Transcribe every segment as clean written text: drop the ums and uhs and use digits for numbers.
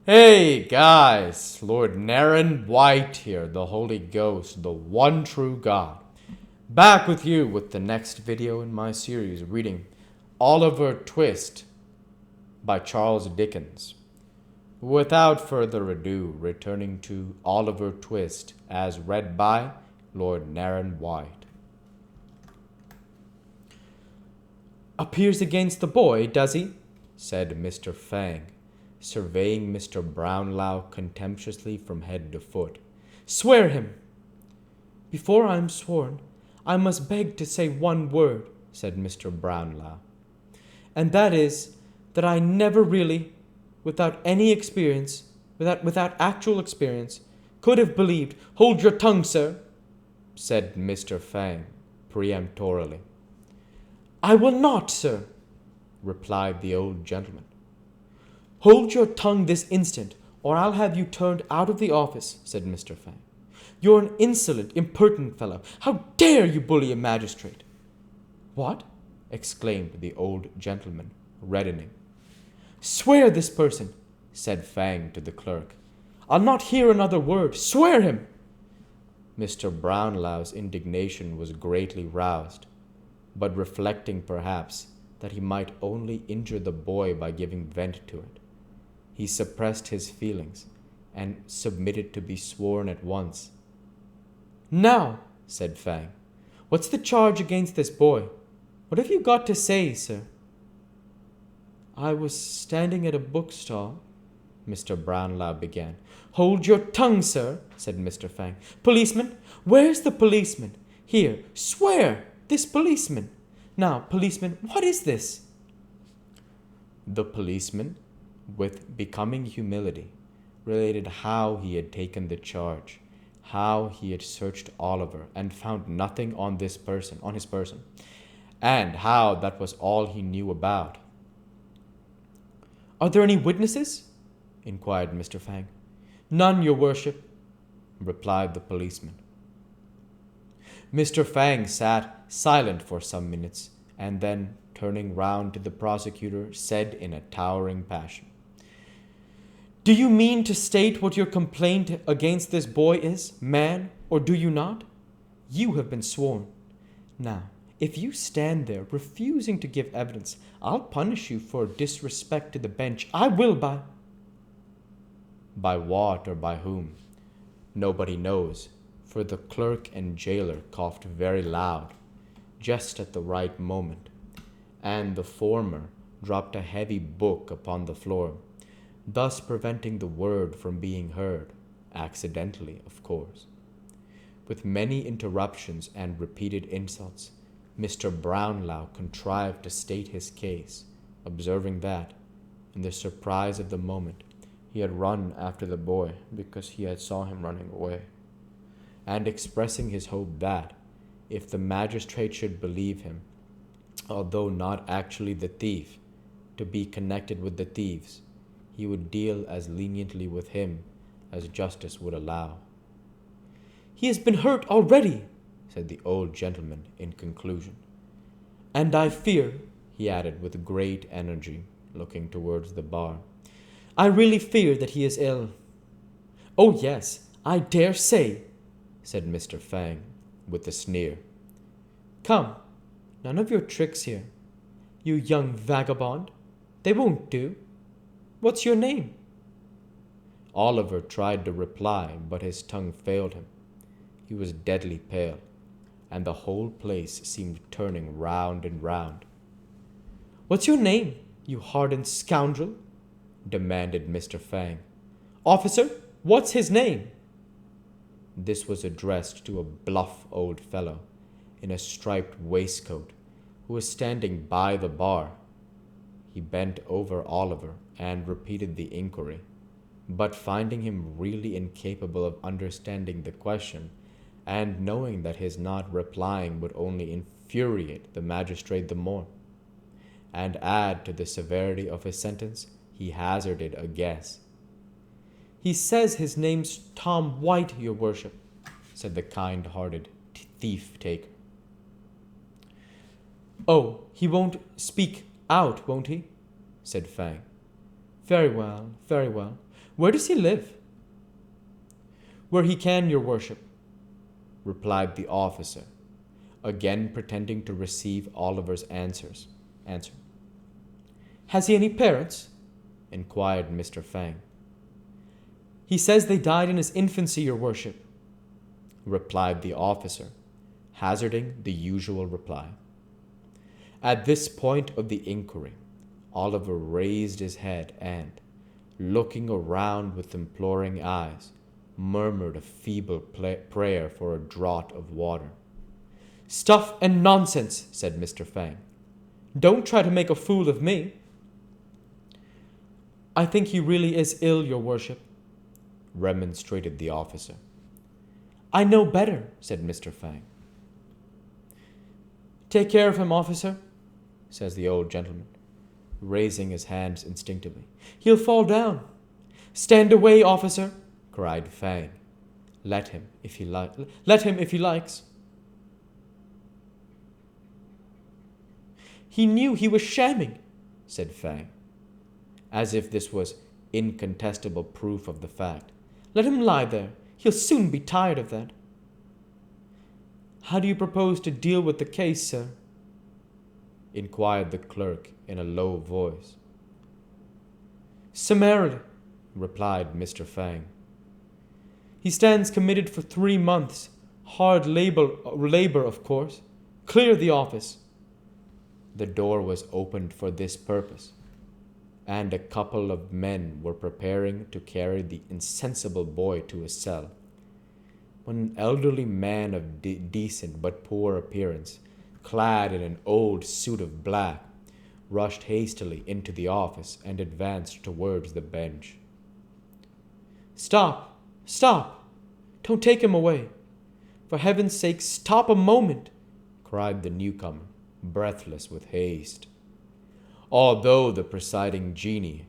Hey guys, Lord Naren White here, the Holy Ghost, the one true God. Back with you with the next video in my series reading Oliver Twist by Charles Dickens. Without further ado, returning to Oliver Twist as read by Lord Naren White. Appears against the boy, does he? Said Mr. Fang, surveying Mr. Brownlow contemptuously from head to foot. Swear him! Before I am sworn, I must beg to say one word, said Mr. Brownlow. And that is, that I never really, without any experience, without actual experience, could have believed. Hold your tongue, sir, said Mr. Fang peremptorily. I will not, sir, replied the old gentleman. Hold your tongue this instant, or I'll have you turned out of the office, said Mr. Fang. You're an insolent, impertinent fellow. How dare you bully a magistrate? What? Exclaimed the old gentleman, reddening. Swear this person, said Fang to the clerk. I'll not hear another word. Swear him! Mr. Brownlow's indignation was greatly roused, but reflecting perhaps that he might only injure the boy by giving vent to it, he suppressed his feelings and submitted to be sworn at once. Now, said Fang, what's the charge against this boy? What have you got to say, sir? I was standing at a bookstall, Mr. Brownlow began. Hold your tongue, sir, said Mr. Fang. Policeman? Where's the policeman? Here, swear, this policeman. Now, policeman, what is this? The policeman, with becoming humility, related how he had taken the charge, how he had searched Oliver and found nothing on his person, and how that was all he knew about. Are there any witnesses? Inquired Mr. Fang. None, your worship, replied the policeman. Mr. Fang sat silent for some minutes, and then, turning round to the prosecutor, said in a towering passion, Do you mean to state what your complaint against this boy is, man, or do you not? You have been sworn. Now, if you stand there refusing to give evidence, I'll punish you for disrespect to the bench. I will by what or by whom? Nobody knows, for the clerk and jailer coughed very loud, just at the right moment, and the former dropped a heavy book upon the floor, thus preventing the word from being heard, accidentally, of course. With many interruptions and repeated insults, Mr. Brownlow contrived to state his case, observing that, in the surprise of the moment, he had run after the boy because he had saw him running away, and expressing his hope that, if the magistrate should believe him, although not actually the thief, to be connected with the thieves, he would deal as leniently with him as justice would allow. He has been hurt already, said the old gentleman in conclusion. And I fear, he added with great energy, looking towards the bar, I really fear that he is ill. Oh, yes, I dare say, said Mr. Fang, with a sneer. Come, none of your tricks here, you young vagabond. They won't do. What's your name? Oliver tried to reply, but his tongue failed him. He was deadly pale, and the whole place seemed turning round and round. What's your name, you hardened scoundrel? Demanded Mr. Fang. Officer, what's his name? This was addressed to a bluff old fellow in a striped waistcoat who was standing by the bar. He bent over Oliver and repeated the inquiry, but finding him really incapable of understanding the question, and knowing that his not replying would only infuriate the magistrate the more, and add to the severity of his sentence, he hazarded a guess. He says his name's Tom White, your worship, said the kind-hearted thief-taker. Oh, he won't speak out, won't he? Said Fang. Very well, very well. Where does he live? Where he can, your worship, replied the officer, again pretending to receive Oliver's answer. Has he any parents? Inquired Mr. Fang. He says they died in his infancy, your worship, replied the officer, hazarding the usual reply. At this point of the inquiry, Oliver raised his head and, looking around with imploring eyes, murmured a feeble prayer for a draught of water. Stuff and nonsense, said Mr. Fang. Don't try to make a fool of me. I think he really is ill, your worship, remonstrated the officer. I know better, said Mr. Fang. Take care of him, officer, says the old gentleman, raising his hands instinctively. He'll fall down. Stand away, officer, cried Fang. Let him, if he likes. He knew he was shamming, said Fang, as if this was incontestable proof of the fact. Let him lie there. He'll soon be tired of that. How do you propose to deal with the case, sir? Inquired the clerk in a low voice. Summarily, replied Mr. Fang. He stands committed for 3 months. Hard labor, of course. Clear the office. The door was opened for this purpose, and a couple of men were preparing to carry the insensible boy to his cell, when an elderly man of decent but poor appearance, clad in an old suit of black, rushed hastily into the office and advanced towards the bench. Stop! Stop! Don't take him away! For heaven's sake, stop a moment! Cried the newcomer, breathless with haste. Although the presiding genii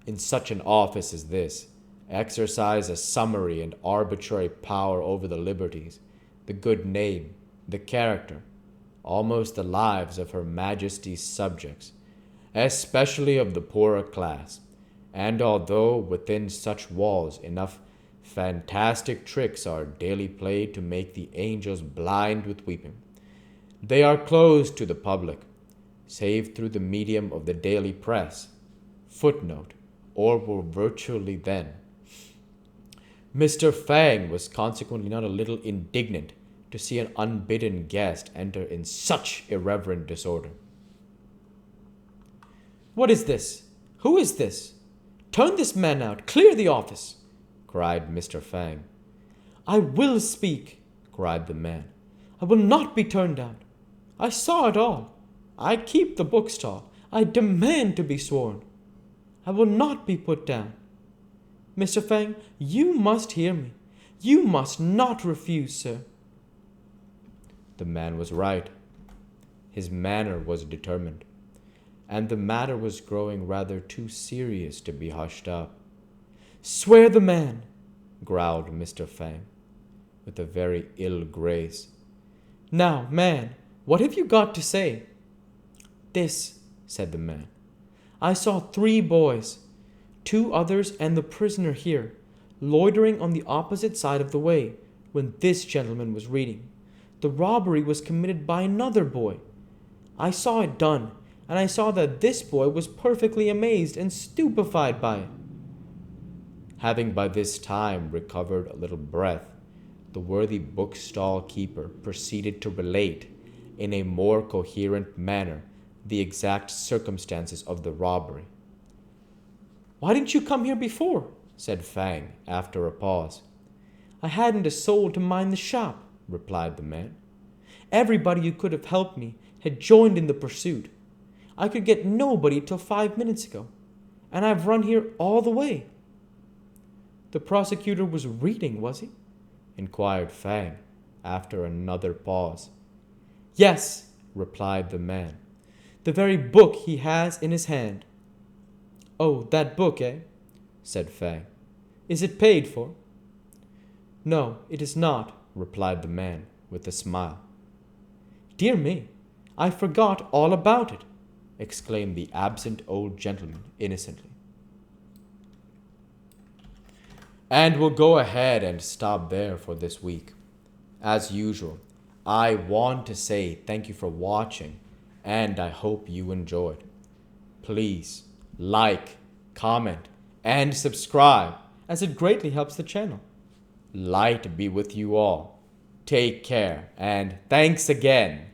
in such an office as this exercise a summary and arbitrary power over the liberties, the good name, the character, almost the lives of Her Majesty's subjects, especially of the poorer class, and although within such walls enough fantastic tricks are daily played to make the angels blind with weeping, they are closed to the public, save through the medium of the daily press, or were virtually then. Mr. Fang was consequently not a little indignant to see an unbidden guest enter in such irreverent disorder. What is this? Who is this? Turn this man out. Clear the office, cried Mr. Fang. I will speak, cried the man. I will not be turned out. I saw it all. I keep the bookstall. I demand to be sworn. I will not be put down. Mr. Fang, you must hear me. You must not refuse, sir. The man was right. His manner was determined, and the matter was growing rather too serious to be hushed up. Swear the man, growled Mr. Fang, with a very ill grace. Now, man, what have you got to say? This, said the man. I saw 3 boys, 2 others and the prisoner here, loitering on the opposite side of the way when this gentleman was reading. The robbery was committed by another boy. I saw it done, and I saw that this boy was perfectly amazed and stupefied by it. Having by this time recovered a little breath, the worthy bookstall keeper proceeded to relate, in a more coherent manner, the exact circumstances of the robbery. Why didn't you come here before? Said Fang, after a pause. I hadn't a soul to mind the shop, replied the man. Everybody who could have helped me had joined in the pursuit. I could get nobody till 5 minutes ago, and I've run here all the way. The prosecutor was reading, was he? Inquired Fang, after another pause. Yes, replied the man. The very book he has in his hand. Oh, that book, eh? Said Fang. Is it paid for? No, it is not, replied the man, with a smile. Dear me, I forgot all about it, exclaimed the absent old gentleman innocently. And we'll go ahead and stop there for this week. As usual, I want to say thank you for watching, and I hope you enjoyed. Please like, comment, and subscribe, as it greatly helps the channel. Light be with you all. Take care, and thanks again.